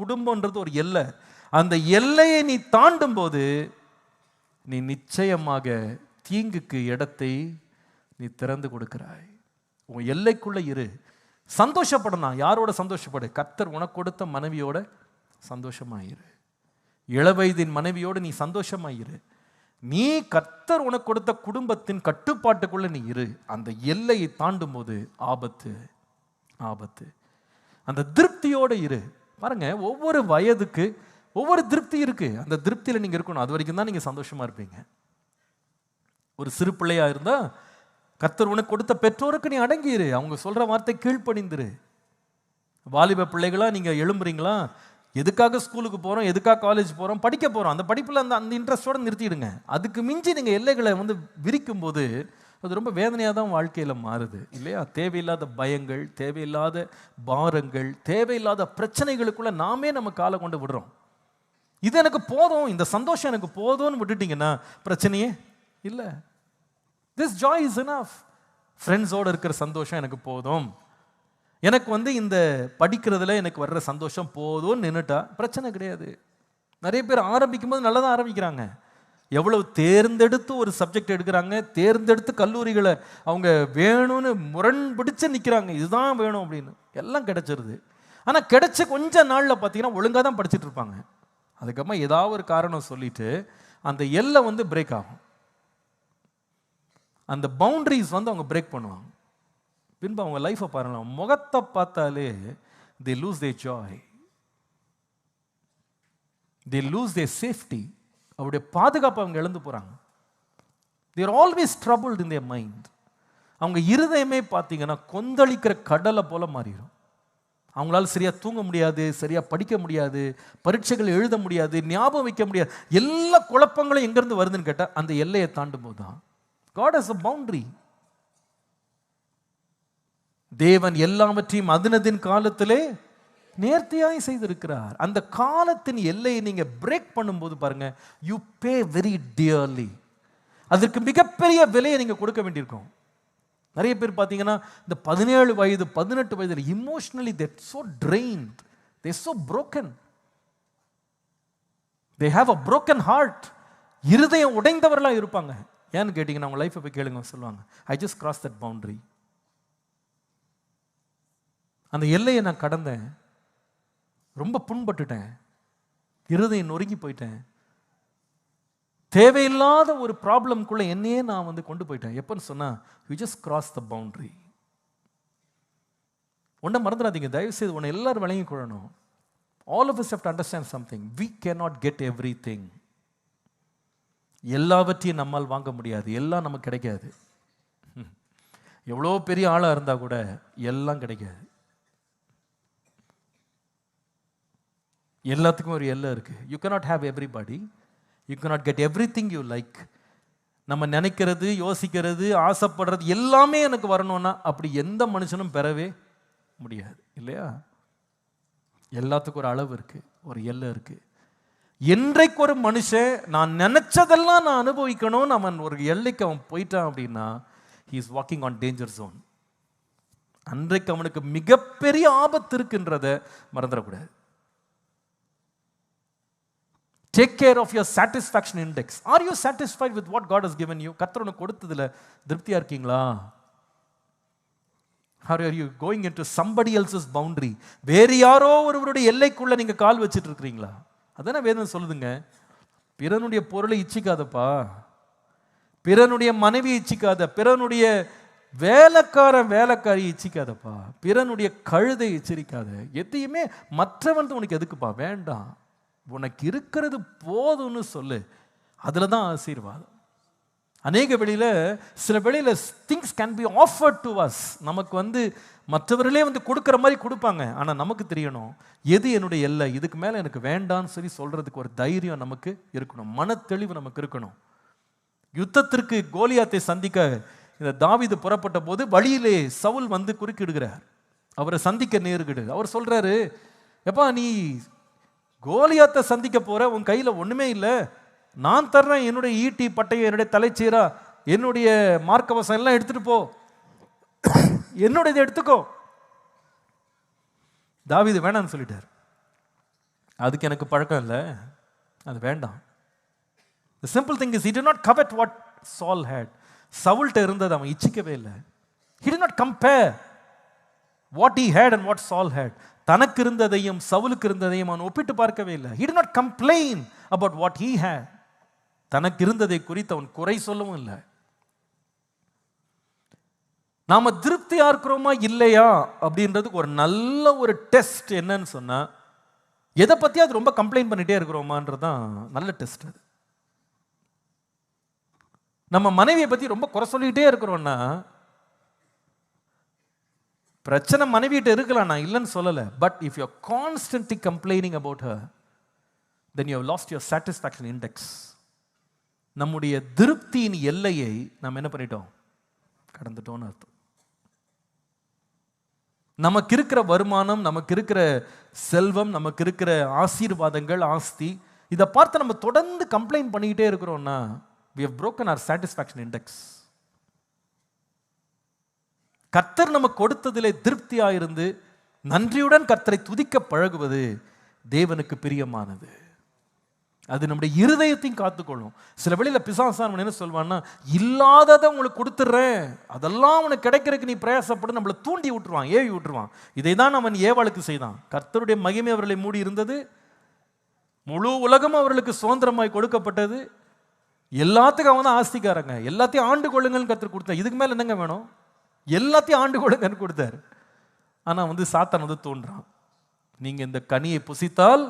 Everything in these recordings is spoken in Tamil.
குடும்பம்ன்றது ஒரு எல்லை. அந்த எல்லையை நீ தாண்டும் போது நீ நிச்சயமாக தீங்குக்கு இடத்தை நீ திறந்து கொடுக்கிறாய். உன் எல்லைக்குள்ள இரு. சந்தோஷப்படணும். யாரோட சந்தோஷப்படு? கர்த்தர் உனக்கு கொடுத்த மனைவியோட சந்தோஷமாயிரு. இளவயதின் மனைவியோடு நீ சந்தோஷமாயிரு. நீ கர்த்தர் உனக்கு கொடுத்த குடும்பத்தின் கட்டுப்பாட்டுக்குள்ள நீ இரு. அந்த எல்லையை தாண்டும் போது ஆபத்து ஆபத்து. அந்த திருப்தியோட இரு. பாருங்க, ஒவ்வொரு வயதுக்கு ஒவ்வொரு திருப்தி இருக்கு. அந்த திருப்தியில நீங்க இருக்கணும். அது வரைக்கும் தான் நீங்க சந்தோஷமா இருப்பீங்க. ஒரு சிறு பிள்ளையா இருந்தா கர்த்தர் உனக்கு கொடுத்த பெற்றோருக்கு நீ அடங்கிரு. அவங்க சொல்ற வார்த்தை கீழ்ப்படிந்துரு. வாலிப பிள்ளைகளா நீங்க எழும்புறீங்களா? எதுக்காக ஸ்கூலுக்கு போறோம், எதுக்காக காலேஜ் போறோம், படிக்க போறோம். அந்த படிப்புல அந்த இன்ட்ரெஸ்டோட நிறுத்திடுங்க. அதுக்கு மிஞ்சி நீங்க எல்லைகளை விரிக்கும் போது அது ரொம்ப வேதனையாக தான் வாழ்க்கையில் மாறுது இல்லையா? தேவையில்லாத பயங்கள், தேவையில்லாத பாரங்கள், தேவையில்லாத பிரச்சனைகளுக்குள்ள நாமே நம்ம காலை கொண்டு விடுறோம். இது எனக்கு போதும், இந்த சந்தோஷம் எனக்கு போதும்னு விட்டுட்டீங்கன்னா பிரச்சனையே இல்லை. This Joy is enough. ஃப்ரெண்ட்ஸோடு இருக்கிற சந்தோஷம் எனக்கு போதும், எனக்கு இந்த படிக்கிறதுல எனக்கு வர்ற சந்தோஷம் போதும்னு நின்றுட்டா பிரச்சனை கிடையாது. நிறைய பேர் ஆரம்பிக்கும் போது நல்லா தான் ஆரம்பிக்கிறாங்க. எவ்வளவு தேர்ந்தெடுத்து ஒரு சப்ஜெக்ட் எடுக்கிறாங்க, தேர்ந்தெடுத்து கல்லூரிகளை அவங்க வேணும்னு முரண்பிடிச்சு நிற்கிறாங்க. இதுதான் வேணும் அப்படின்னு எல்லாம் கிடைச்சிருது. ஆனால் கிடைச்ச கொஞ்ச நாளில் பார்த்தீங்கன்னா ஒழுங்காக தான் படிச்சுட்டு இருப்பாங்க. அதுக்கப்புறமா ஏதாவது ஒரு காரணம் சொல்லிட்டு அந்த எல்லை பிரேக் ஆகும். அந்த பவுண்டரிஸ் அவங்க பிரேக் பண்ணுவாங்க. பின்பு அவங்க லைஃப்பை பாருங்க, முகத்தை பார்த்தாலே they lose their joy, they lose their safety. அவருடைய பாதுகாப்பு அவங்க இழந்து போறாங்க. they are always troubled in their mind. அவங்க இருதயமே பார்த்தீங்கன்னா கொந்தளிக்கிற கடலை போல மாறிடும். அவங்களால சரியா தூங்க முடியாது, சரியா படிக்க முடியாது, பரீட்சைகள் எழுத முடியாது, ஞாபகம் வைக்க முடியாது. எல்லா குழப்பங்களும் எங்கிருந்து வருதுன்னு கேட்டால் அந்த எல்லையை தாண்டும் போது தான். God has a boundary. தேவன் எல்லாவற்றையும் அதினதின் காலத்திலே நேர்த்தியாய் செய்திருக்கிறார். அந்த காலத்தின் எல்லையை நீங்க பிரேக் பண்ணும்போது பாருங்க, யூ பே வெரி டியர்லி. அதற்கு மிகப்பெரிய விலையை நீங்க கொடுக்க வேண்டியிருக்கும். நிறைய பேர் பார்த்தீங்கன்னா இந்த 17 வயது 18 வயதுல emotionally they are so drained, they are so broken, they have a broken heart. இருதயம் உடைந்தவர்களா இருப்பாங்க. ஏன்னு கேட்டீங்கன்னா அவங்க லைஃப்பை போய் கேளுங்க, சொல்லுவாங்க, I just cross that boundary. அந்த எல்லையை நான் கடந்தேன், ரொம்ப புண்பட்டுட்டேன், இருதயம் நொறுங்கி போயிட்டேன், தேவையில்லாத ஒரு ப்ராப்ளம்குள்ள என்னையே நான் கொண்டு போயிட்டேன். எப்பன்னு சொன்னா, you just cross the boundary. ஒன்றை மறந்துடாதீங்க, தயவு செய்து ஒன்று எல்லாரும் விளங்கி கொள்ளணும். All of us have to understand something. We cannot get everything. எல்லாவற்றையும் நம்மால் வாங்க முடியாது, எல்லாம் நமக்கு கிடைக்காது. எவ்வளோ பெரிய ஆளாக இருந்தால் கூட எல்லாம் கிடைக்காது. எல்லாத்துக்கும் ஒரு எல்லை இருக்கு. You cannot have everybody, you cannot get everything you like. நம்ம நினைக்கிறது, யோசிக்கிறது, ஆசைப்படுறது எல்லாமே எனக்கு வரணும்னா அப்படி எந்த மனுஷனும் பெறவே முடியாது இல்லையா? எல்லாத்துக்கும் ஒரு அளவு இருக்கு, ஒரு எல்லை இருக்கு. என்றைக்கு ஒரு மனுஷன் நான் நினைச்சதெல்லாம் நான் அனுபவிக்கணும்னு அவன் ஒரு எல்லைக்கு அவன் போயிட்டான் அப்படின்னா he is walking on danger zone. அன்றைக்கு அவனுக்கு மிகப்பெரிய ஆபத்து இருக்குன்றத மறந்துடக்கூடாது. Take care of your satisfaction index. Are you satisfied with what God has given you? கர்த்தர் உனக்கு கொடுத்ததுல திருப்தியா இருக்கீங்களா? Or are you going into somebody else's boundary? வேறு யாரோ ஒருவருடைய எல்லைக்குள்ள நீங்க கால் வச்சிட்டு இருக்கீங்களா? அதானே வேதம் சொல்லுதுங்க, பிறனுடைய பொருளை இச்சிக்காதப்பா, பிறனுடைய மனைவி இச்சிக்காத, பிறனுடைய வேலைக்காரி இச்சிக்காதப்பா, பிறனுடைய கழுதை எச்சரிக்காத. எதையுமே மற்றவன் உனக்கு எதுக்குப்பா, வேண்டாம், உனக்கு இருக்கிறது போதும்னு சொல்லு. அதுல தான் ஆசீர்வாதம். அநேக வெளியில சில வெளியில things can be offered to us. நமக்கு மற்றவர்களே கொடுக்குற மாதிரி கொடுப்பாங்க. ஆனா நமக்கு தெரியணும் எது என்னுடைய எல்லை, இதுக்கு மேல எனக்கு வேண்டான்னு சொல்லி சொல்றதுக்கு ஒரு தைரியம் நமக்கு இருக்கணும், மனத்தெளிவு நமக்கு இருக்கணும். யுத்தத்திற்கு கோலியாத்தை சந்திக்க இந்த தாவீது புறப்பட்ட போது வழியிலே சவுல் குறுக்கிடுகிறார், அவரை சந்திக்க நேருகிறது. அவர் சொல்றாரு, எப்பா நீ கோலியாத்தை சந்திக்க போற, உன் கையில ஒண்ணுமே இல்லை, நான் தர்றேன் என்னுடைய ஈட்டி பட்டையை, என்னுடைய தலைச்சீரா, என்னுடைய மார்க்கவசம் எல்லாம் எடுத்துட்டு போ, என்னுடைய இதை எடுத்துக்கோ. தாவீது வேணான்னு சொல்லிட்டார். அதுக்கு எனக்கு பழக்கம் இல்லை, அது வேண்டாம். The simple thing is he did not covet what Saul had. சவுல்ட்ட இருந்தது அவன் இச்சிக்கவே இல்லை. He did not compare what he had and what Saul had. தனக்கு இருந்ததையும் சவுலுக்கு இருந்ததையும் அவன் ஒப்பிட்டு பார்க்கவே இல்லை. He did not complain about what he had. தனக்கு இருந்ததை குறித்து அவன் குறை சொல்லவும் இல்லை. நாம திருப்தியா இருக்கிறோமா இல்லையா அப்படின்றதுக்கு ஒரு நல்ல ஒரு டெஸ்ட் என்னன்னு சொன்னா, எதை பத்தி அது ரொம்ப கம்ப்ளைண்ட் பண்ணிட்டே இருக்கிறோமான்றதுதான் நல்ல டெஸ்ட். அது நம்ம மனைவியை பத்தி ரொம்ப குறை சொல்லிக்கிட்டே இருக்கிறோம்னா, பிரச்சனை மனைவிட்ட இருக்கலாம், நான் இல்லைன்னு சொல்லலை. But if you are constantly complaining about her, then you have lost your satisfaction index. நம்முடைய திருப்தியின் எல்லையை நாம் என்ன பண்ணிட்டோம், கடந்துட்டோம்னு அர்த்தம். நமக்கு இருக்கிற வருமானம், நமக்கு இருக்கிற செல்வம், நமக்கு இருக்கிற ஆசீர்வாதங்கள், ஆஸ்தி, இதை பார்த்து நம்ம தொடர்ந்து கம்ப்ளைண்ட் பண்ணிக்கிட்டே இருக்கிறோம்னா, we have broken our satisfaction index. கர்த்தர் நமக்கு கொடுத்ததிலே திருப்தியாக இருந்து நன்றியுடன் கர்த்தரை துதிக்க பழகுவது தேவனுக்கு பிரியமானது. அது நம்முடைய இருதயத்தையும் காத்துக்கொள்ளும். சில வேளையில பிசாசான் என்ன சொல்வான்னா, இல்லாததை உங்களுக்கு கொடுத்துட்றேன், அதெல்லாம் உனக்கு கிடைக்கிறதுக்கு நீ பிரயாசப்படு, நம்மளை தூண்டி விட்டுருவான், ஏவி விட்டுருவான். இதை தான் அவன் ஏவாளுக்கு செய்தான். கர்த்தருடைய மகிமை அவர்களை மூடி இருந்தது, முழு உலகம் அவர்களுக்கு சுதந்திரமாய் கொடுக்கப்பட்டது, எல்லாத்துக்கும் அவன் தான் ஆஸ்திக்காரங்க, எல்லாத்தையும் ஆண்டு கொள்ளுங்கன்னு கர்த்தர் கொடுத்தார். இதுக்கு மேல என்னங்க வேணும், எல்லாத்தையும் ஆண்டு கொள்ளுங்கன்னு கொடுத்தாரு. ஆனா சாத்தான் தோன்றான், நீங்க இந்த கனியை புசித்தால்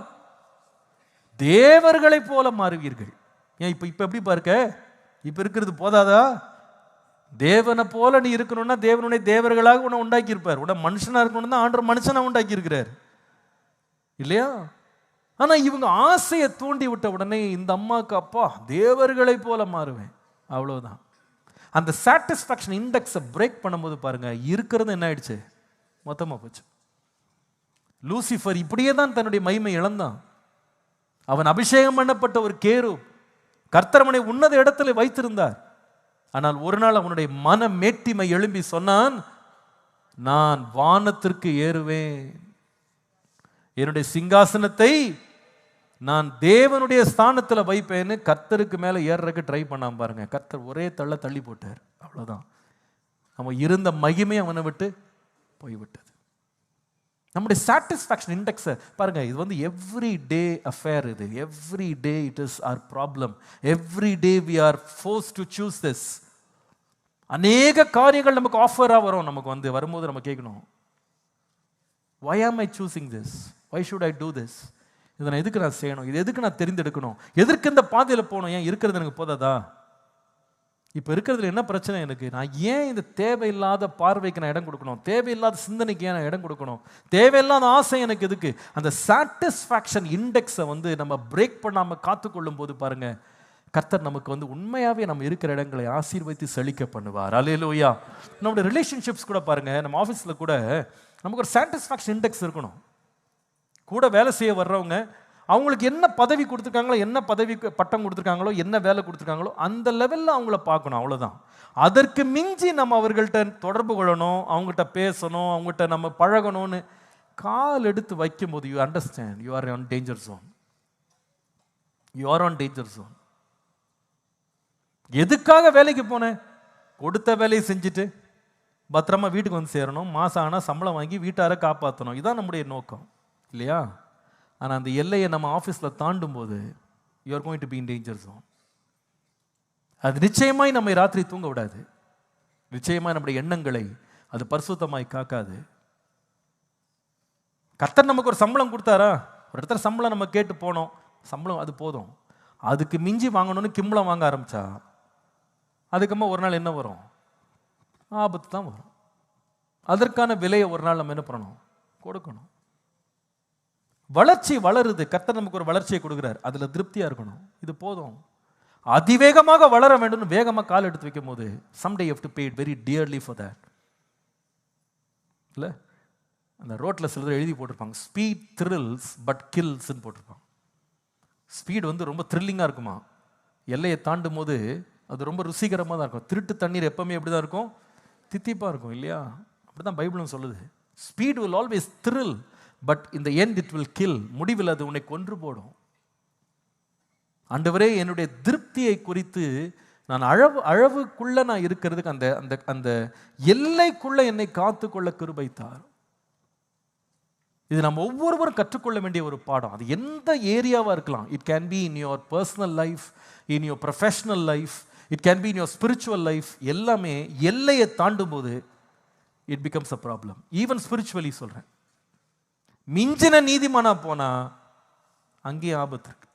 தேவர்களை போல மாறுவீர்கள். ஏன் இப்ப எப்படி பார்க்க, இப்ப இருக்கிறது போதாதா? தேவனை போல நீ இருக்கணும்னா தேவனுடைய தேவர்களாக உன்னை உண்டாக்கி இருப்பார். உன்னை மனுஷனா இருக்கணும் தான் ஆண்டவர் மனுஷனா உண்டாக்கி இருக்கிறார் இல்லையா? ஆனா இவங்க ஆசையை தூண்டி விட்ட உடனே இந்த அம்மாவுக்கு, அப்பா தேவர்களை போல மாறுவேன், அவ்வளவுதான். அந்த சாட்டிஸ்ஃபேக்ஷன் இண்டெக்ஸை பிரேக் பண்ணும்போது பாருங்க, இருக்கிறது என்ன ஆயிடுச்சு, மொத்தமா போச்சு. லூசிஃபர் இப்படியே தான் தன்னுடைய மகிமை இழந்தான். அவன் அபிஷேகம் பண்ணப்பட்ட ஒரு கேரு, கர்த்தர் அவனை உன்னத இடத்துல வைத்திருந்தார். ஆனால் ஒரு நாள் அவனுடைய மன மேட்டிமை எழும்பி சொன்னான், நான் வானத்திற்கு ஏறுவேன், என்னுடைய சிங்காசனத்தை நான் தேவனுடைய ஸ்தானத்தில் வைப்பேன்னு கர்த்தருக்கு மேலே ஏறுறதுக்கு ட்ரை பண்ணாம பாருங்க, கர்த்தர் ஒரே தள்ளி போட்டார், அவ்வளோதான். அவன் இருந்த மகிமை அவனை விட்டு போய்விட்டது. நம்முடைய சாட்டிஸ்ஃபேக்ஷன் இண்டெக்ஸை பாருங்க, இது எவ்ரி டே அஃபேர். இது every day it is our problem. Every day we are forced to choose this. அநேக காரியங்கள் நமக்கு ஆஃபராக வரும். நமக்கு வரும்போது நம்ம கேட்கணும், why am I choosing this? Why should I do this? இதை நான் எதுக்கு நான் செய்யணும், இது எதுக்கு நான் தெரிந்தெடுக்கணும், எதற்கு இந்த பாதையில் போகணும், ஏன் இருக்கிறது எனக்கு போதாதா? இப்போ இருக்கிறதுல என்ன பிரச்சனை எனக்கு, நான் ஏன் இந்த தேவையில்லாத பார்வைக்கு நான் இடம் கொடுக்கணும், தேவையில்லாத சிந்தனைக்கு ஏன் நான் இடம் கொடுக்கணும், தேவையில்லாத ஆசை எனக்கு எதுக்கு? அந்த சாட்டிஸ்ஃபேக்ஷன் இண்டெக்ஸை நம்ம பிரேக் பண்ணாமல் காத்துக்கொள்ளும் போது பாருங்க, கர்த்தர் நமக்கு உண்மையாகவே நம்ம இருக்கிற இடங்களை ஆசீர்வதித்து செழிக்க பண்ணுவார். அல்லேலூயா. நம்மளுடைய ரிலேஷன்ஷிப்ஸ் கூட பாருங்க, நம்ம ஆஃபீஸில் கூட நமக்கு ஒரு சாட்டிஸ்ஃபேக்ஷன் இண்டெக்ஸ் இருக்கணும். கூட வேலை செய்ய வர்றவங்க அவங்களுக்கு என்ன பதவி கொடுத்துருக்காங்களோ, என்ன பதவி பட்டம் கொடுத்துருக்காங்களோ, என்ன வேலை கொடுத்துருக்காங்களோ, அந்த லெவலில் அவங்கள பார்க்கணும், அவ்வளோதான். அதற்கு மிஞ்சி நம்ம அவர்கள்ட்ட தொடர்பு கொள்ளணும், அவங்ககிட்ட பேசணும், அவங்ககிட்ட நம்ம பழகணும்னு கால் எடுத்து வைக்கும்போது you understand you are on danger zone. You are on danger zone. எதுக்காக வேலைக்கு போனேன், கொடுத்த வேலையை செஞ்சுட்டு பத்திரமா வீட்டுக்கு சேரணும், மாதம் ஆனால் சம்பளம் வாங்கி வீட்டாரை காப்பாற்றணும், இதுதான் நம்முடைய நோக்கம் இல்லையா? ஆனால் அந்த எல்லையை நம்ம ஆஃபீஸில் தாண்டும் போது you are going to be in danger zone. அது நிச்சயமாய் நம்மை ராத்திரி தூங்க விடாது, நிச்சயமாய் நம்முடைய எண்ணங்களை அது பரிசுத்தமாய் காக்காது. கர்த்தர் நமக்கு ஒரு சம்பளம் கொடுத்தாரா, ஒரு இடத்துல சம்பளம் நம்ம கேட்டு போனோம், சம்பளம் அது போதும். அதுக்கு மிஞ்சி வாங்கணும்னு கிம்பளம் வாங்க ஆரம்பிச்சா அதுக்கப்புறமா ஒரு நாள் என்ன வரும், ஆபத்து தான் வரும். அதற்கான விலையை ஒரு நாள் நம்ம என்ன பண்ணணும், கொடுக்கணும். வளர்ச்சி வளருது, கர்த்தர் நமக்கு ஒரு வளர்ச்சியை கொடுக்குறார், அதில் திருப்தியாக இருக்கணும், இது போதும். அதிவேகமாக வளர வேண்டும், வேகமாக கால் எடுத்து வைக்கும் போது someday you have to pay it very dearly for that. இல்லை, அந்த ரோட்டில் சிலர் எழுதி போட்டிருப்பாங்க, ஸ்பீட் த்ரில்ஸ் பட் கில்ஸ்ன்னு போட்டிருப்பாங்க. ஸ்பீட் ரொம்ப த்ரில்லிங்காக இருக்குமா, எல்லையை தாண்டும் போது அது ரொம்ப ருசிகரமாக தான் இருக்கும். திருட்டு தண்ணீர் எப்பவுமே எப்படி தான் இருக்கும், தித்திப்பாக இருக்கும் இல்லையா? அப்படி தான் பைபிளும் சொல்லுது. Speed will always thrill, but இந்த எண்ட் இட் வில் கில். முடிவில் அது உன்னை கொன்று போடும். ஆண்டவரே, என்னுடைய திருப்தியை குறித்து நான் அளவுக்குள்ள நான் இருக்கிறதுக்கு அந்த அந்த அந்த எல்லைக்குள்ள என்னை காத்துக்கொள்ள கிருபை தாரும். இது நம்ம ஒவ்வொருவரும் கற்றுக்கொள்ள வேண்டிய ஒரு பாடம். அது எந்த ஏரியாவா இருக்கலாம். It can be in your personal life, in your professional life, it can be in your spiritual life. எல்லாமே எல்லையை தாண்டும் போது it becomes a problem. Even spiritually சொல்றேன். மிஞ்சின நீதிமானா போனா அங்கேயே ஆபத்து இருக்கு.